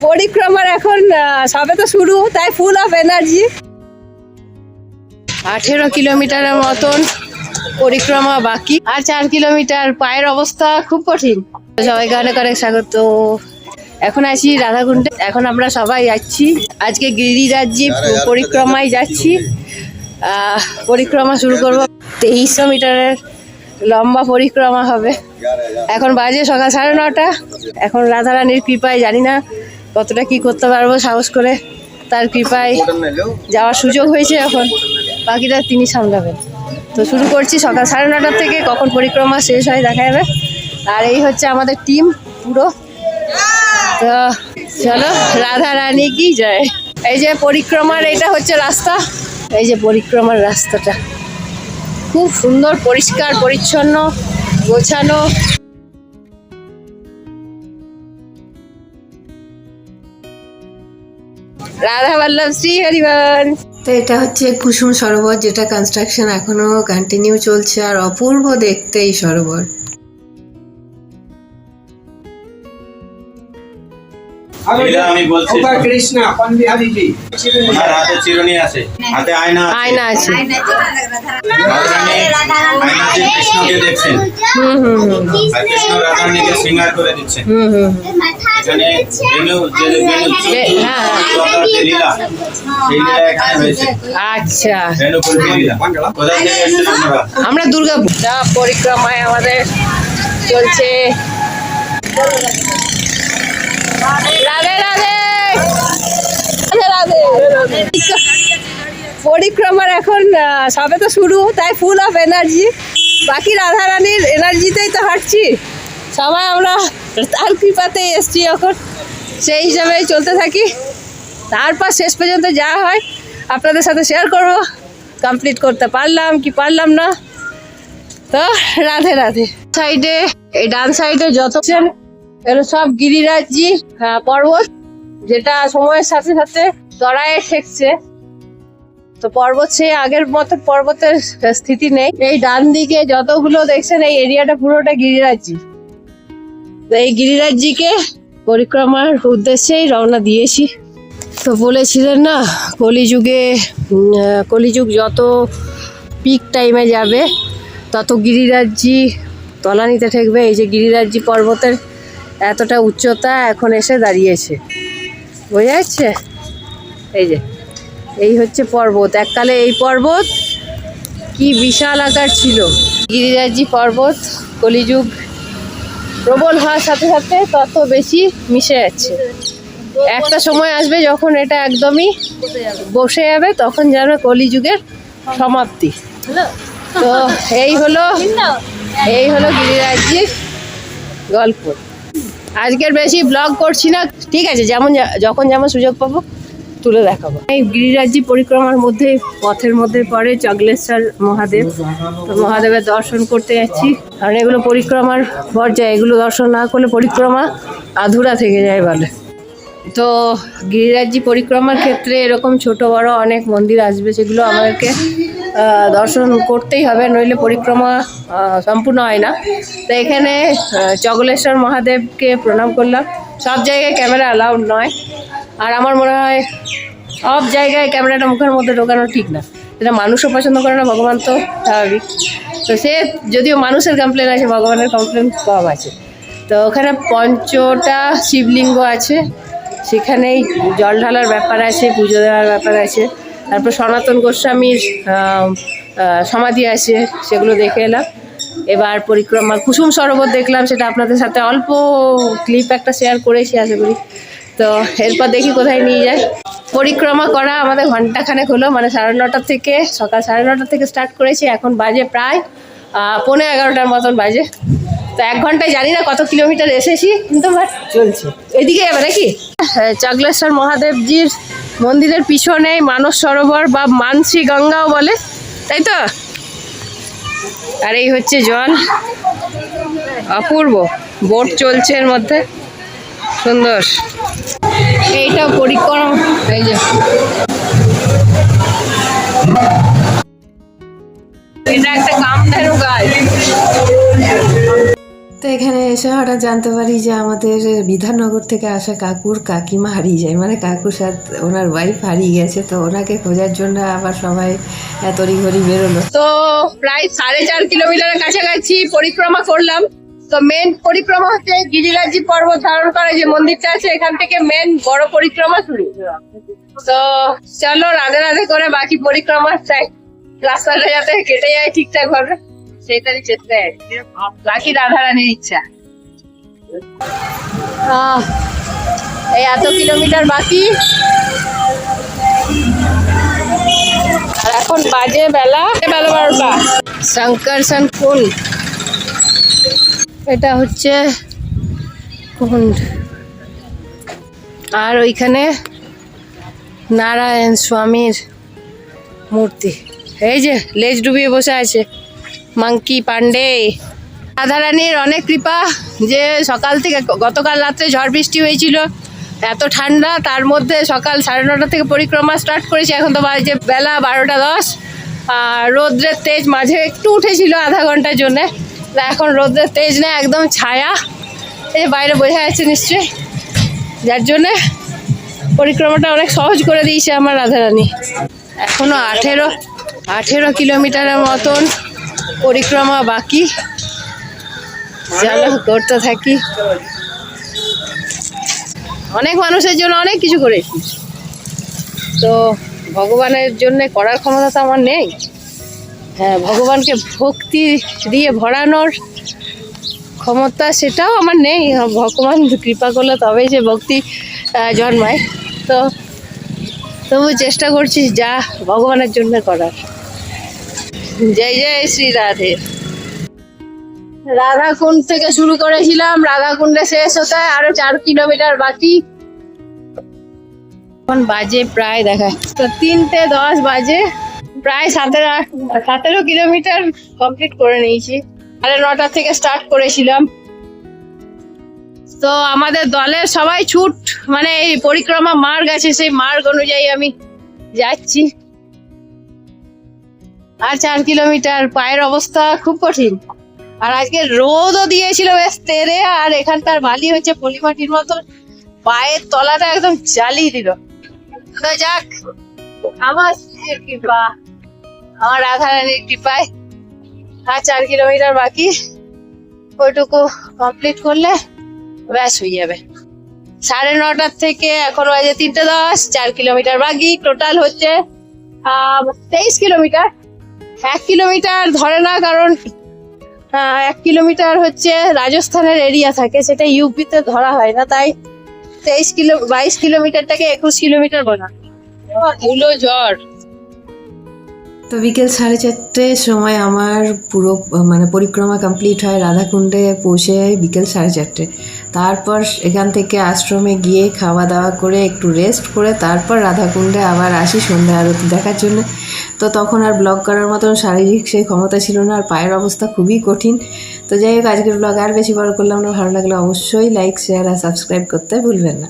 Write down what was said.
পরিক্রমার এখন সবে তো শুরু, তাই ফুল অফ এনার্জি। 18 কিলোমিটারের মতন পরিক্রমা বাকি, আর 4 কিলোমিটার। পায়ের অবস্থা খুব কঠিন। সবাইকে অনেক অনেক স্বাগত। এখন আছি রাধাকুণ্ডে। এখন আমরা সবাই যাচ্ছি আজকে গিরিরাজ্যি পরিক্রমায় যাচ্ছি। পরিক্রমা শুরু করব। 2300 মিটারের লম্বা পরিক্রমা হবে। এখন বাজে সকাল 9:30। এখন রাধারানীর কৃপায় জানি না কতটা কি করতে পারবো, সাহস করে তার কৃপায় যাওয়ার সুযোগ হয়েছে। এখন বাকিটা তিনি সামলাবেন। তো শুরু করছি সকাল 9:30 থেকে। কখন পরিক্রমা শেষ হয় দেখা যাবে। আর এই হচ্ছে আমাদের টিম পুরো। তো চলো, রাধারানী কি জয়। এই যে পরিক্রমার এটা হচ্ছে রাস্তা। এই যে পরিক্রমার রাস্তাটা খুব সুন্দর, পরিষ্কার পরিচ্ছন্ন, গোছানো। রাধা বল্লভ শ্রী হরিবংশ। তো এটা হচ্ছে কুসুম সরোবর, যেটা কনস্ট্রাকশন এখনো কন্টিনিউ চলছে। আর অপূর্ব দেখতে এই সরোবর। আমি বলছি কৃষ্ণ আপন বিহারী জি, ওনার হাতে চিরুনি আছে, হাতে আয়না আছে। আয়না আছে। রাধারানী কৃষ্ণকে দেখছেন। আর কৃষ্ণ রাধারানীকে শৃঙ্গার করে দিচ্ছেন। এখানে বেনু লীলা, সেই লীলা এখানে হয়েছে। আচ্ছা, বেনু কুলপি লীলা। কোথায় থেকে এসেছেন আপনারা? আমরা দুর্গাপুর। পরিক্রমায় আমাদের চলছে। রাধে রাধে রাধে রাধে। পরিক্রমার এখন সবে তো শুরু, তাই ফুল অফ এনার্জি। বাকি রাধারানীর এনার্জিতেই তো হাঁটছি সবাই। আমরা তার কৃপাতেই এসছি এখন, সেই হিসাবেই চলতে থাকি। তারপর শেষ পর্যন্ত যা হয় আপনাদের সাথে শেয়ার করব। কমপ্লিট করতে পারলাম কি পারলাম না। তো রাধে রাধে। সাইডে, এই ডান সাইডে যত এগুলো সব গিরিরাজ্যি পর্বত, যেটা সময়ের সাথে সাথে তরায়ে ঠেকছে। তো পর্বত সেই আগের মতো পর্বতের স্থিতি নেই। এই ডান দিকে যতগুলো দেখছেন, এই এরিয়াটা পুরোটা গিরিরাজ্যি। তো এই গিরিরাজ্যিকে পরিক্রমার উদ্দেশ্যেই রওনা দিয়েছি। তো বলেছিলেন না, কলিযুগ যত পিক টাইমে যাবে তত গিরিরাজ্যি তলানিতে ঠেকবে। এই যে গিরিরাজ্যি পর্বতের এতটা উচ্চতা এখন এসে দাঁড়িয়েছে, বোঝা যাচ্ছে? এই হচ্ছে পর্বত। এককালে এই পর্বত কি বিশাল আকার ছিল। গিরিরাজ্যি পর্বত কলিযুগ প্রবল হওয়ার সাথে সাথে তত বেশি মিশে যাচ্ছে। একটা সময় আসবে যখন এটা একদমই বসে যাবে, তখন যেন কলিযুগের সমাপ্তি। তো এই হলো গিরিরাজ্যির গল্প। আজকের বেশি ব্লগ করছি না, ঠিক আছে? যখন যেমন সুযোগ পাবো তুলে দেখাবো। এই গিরিরাজ্যি পরিক্রমার মধ্যে, পথের মধ্যে পড়ে চগলেশ্বর মহাদেব। তো মহাদেবের দর্শন করতে যাচ্ছি, কারণ এগুলো পরিক্রমার পর্যায়ে। এগুলো দর্শন না করলে পরিক্রমা আধুরা থেকে যায় বলে। তো গিরিরাজ্যি পরিক্রমার ক্ষেত্রে এরকম ছোট বড় অনেক মন্দির আসবে, সেগুলো আমাদেরকে দর্শন করতেই হবে, নইলে পরিক্রমা সম্পূর্ণ হয় না। তো এখানে চগলেশ্বর মহাদেবকে প্রণাম করলাম। সব জায়গায় ক্যামেরা অ্যালাউড নয়, আর আমার মনে হয় সব জায়গায় ক্যামেরাটা মুখের মধ্যে ঢোকানো ঠিক না। এটা মানুষও পছন্দ করে না, ভগবান তো স্বাভাবিক। তো সে যদিও মানুষের কমপ্লেন আছে, ভগবানের কমপ্লেন কম আছে। তো ওখানে 5টা শিবলিঙ্গ আছে, সেখানেই জল ঢালার ব্যাপার আছে, পুজো দেওয়ার ব্যাপার আছে। তারপর সনাতন গোস্বামীর সমাধি আছে, সেগুলো দেখে এলাম। এবার পরিক্রমা কুসুম সরোবর দেখলাম, সেটা আপনাদের সাথে অল্প ক্লিপ একটা শেয়ার করেছি আশা করি। তো এরপর দেখি কোথায় নিয়ে যায়। পরিক্রমা করা আমাদের ঘন্টাখানেক হলো, মানে 9:30 থেকে, সকাল 9:30 থেকে স্টার্ট করেছি। এখন বাজে প্রায় 11:15 মতন বাজে। তো 1 ঘন্টায় জানি না কত কিলোমিটার এসেছি, কিন্তু চলছে। এদিকে যাবে নাকি? চগলেশ্বর মহাদেবজির মন্দিরের পিছনেই মানস সরোবর বা মানসী গঙ্গাও বলে, তাই তো? আর এই হচ্ছে জল, অপূর্ব। বোট চলছে এর মধ্যে, সুন্দর। এইটা পরিক্রমা, এই যে এটা একটা কামধেনু গাছ। তো তো এখানে এসে হঠাৎ জানতে পারি যে আমাদের বিধাননগর থেকে আসা কাকুর কাকিমা হারিয়ে যায়, মানে কাকুর সাথে ওনার ওয়াইফ হারিয়ে গেছে। তো ওনাকে খোঁজার জন্য আবার সবাই তড়িঘড়ি বেরোলো। তো প্রায় 4.5 কিলোমিটারের কাছাকাছি পরিক্রমা করলাম। তো মেন পরিক্রমা হচ্ছে গিরিরাজি পর্বত ধারণ করে যে মন্দিরটা আছে, এখান থেকে মেন বড় পরিক্রমা শুরু। তো চলো রাধে রাধে করে বাকি পরিক্রমা রাস্তাটা যাতে কেটে যায় ঠিকঠাক ভাবে সেটারই চেষ্টায় বাকি রাধারানীর ইচ্ছা। এই এত কিলোমিটার বাকি, আর এখন বাজে বেলা 12টা। শঙ্করসন কুণ্ড, এটা হচ্ছে কুণ্ড, আর ওইখানে নারায়ণ স্বামীর মূর্তি। এই যে লেজ ডুবিয়ে বসে আছে মাঙ্কি পান্ডে। রাধারানীর অনেক কৃপা যে সকাল থেকে, গতকাল রাত্রে ঝড় বৃষ্টি হয়েছিল, এত ঠান্ডা, তার মধ্যে সকাল 9:30 থেকে পরিক্রমা স্টার্ট করেছি। এখন তো বাজে বেলা 12:10, আর রোদ্রের তেজ মাঝে একটু উঠেছিল আধা ঘন্টার জন্যে, এখন রোদ্রের তেজ নেই, একদম ছায়া, এই বাইরে বোঝা যাচ্ছে নিশ্চয়ই, যার জন্যে পরিক্রমাটা অনেক সহজ করে দিয়েছে আমার রাধারানী। এখনো 18 কিলোমিটারের মতন পরিক্রমা বাকি, চলো করতে থাকি। অনেক মানুষের জন্য অনেক কিছু করেছি, তো ভগবানের জন্য করার ক্ষমতা তো আমার নেই। হ্যাঁ, ভগবানকে ভক্তি দিয়ে ভরানোর ক্ষমতা সেটাও আমার নেই। ভগবান কৃপা করলে তবেই যে ভক্তি জন্মায়। তো তবু চেষ্টা করছি যা ভগবানের জন্য করার। জয় জয় শ্রী রাধে। রাধাকুণ্ড থেকে শুরু করেছিলাম, রাধাকুণ্ডে শেষ হতে আরো 4 কিলোমিটার বাকি। এখন বাজে প্রায় দেখায় তো 3:10 বাজে, প্রায় 17 কিলোমিটার কমপ্লিট করে নিয়েছি। 9:30 থেকে স্টার্ট করেছিলাম। তো আমাদের দলের সবাই ছুট, মানে এই পরিক্রমা মার্গ আছে, সেই মার্গ অনুযায়ী আমি যাচ্ছি। আর 4 কিলোমিটার, পায়ের অবস্থা খুব কঠিন। আর আজকে রোদও দিয়েছিল বেশ তেরে, আর এখানকার বালি হচ্ছে পলিমাটির মতন, পায়ের তলাটা একদম জ্বালিয়ে দিল। তো যাক, আমার কৃপা, আমার রাধারানীর কৃপায় আর 4 কিলোমিটার বাকি, ওইটুকু কমপ্লিট করলে ব্যাস হয়ে যাবে। 9:30 থেকে এখন বাজে 3:10, 4 কিলোমিটার বাকি। টোটাল হচ্ছে 23 কিলোমিটার। 1 কিলোমিটার ধরে না, কারণ 1 কিলোমিটার হচ্ছে রাজস্থানের এরিয়া থাকে, সেটা ইউপিতে ধরা হয় না, তাই 22 কিলোমিটারটাকে 21 কিলোমিটার বলা। ধুলো ঝড়। তো বিকেল 4:30 সময় আমার পুরো মানে পরিক্রমা কমপ্লিট হয়। রাধাকুণ্ডে পৌঁছে বিকেল 4:30। তারপর এখান থেকে আশ্রমে গিয়ে খাওয়া দাওয়া করে একটু রেস্ট করে তারপর রাধাকুণ্ডে আবার আসি সন্ধ্যা আরতি দেখার জন্য। তো তখন আর ব্লগ করার মতন শারীরিক সেই ক্ষমতা ছিল না, আর পায়ের অবস্থা খুবই কঠিন। তো যাই হোক, আজকের ব্লগ আর বেশি বড় করলাম না। ভালো লাগলে অবশ্যই লাইক, শেয়ার আর সাবস্ক্রাইব করতে ভুলবেন না।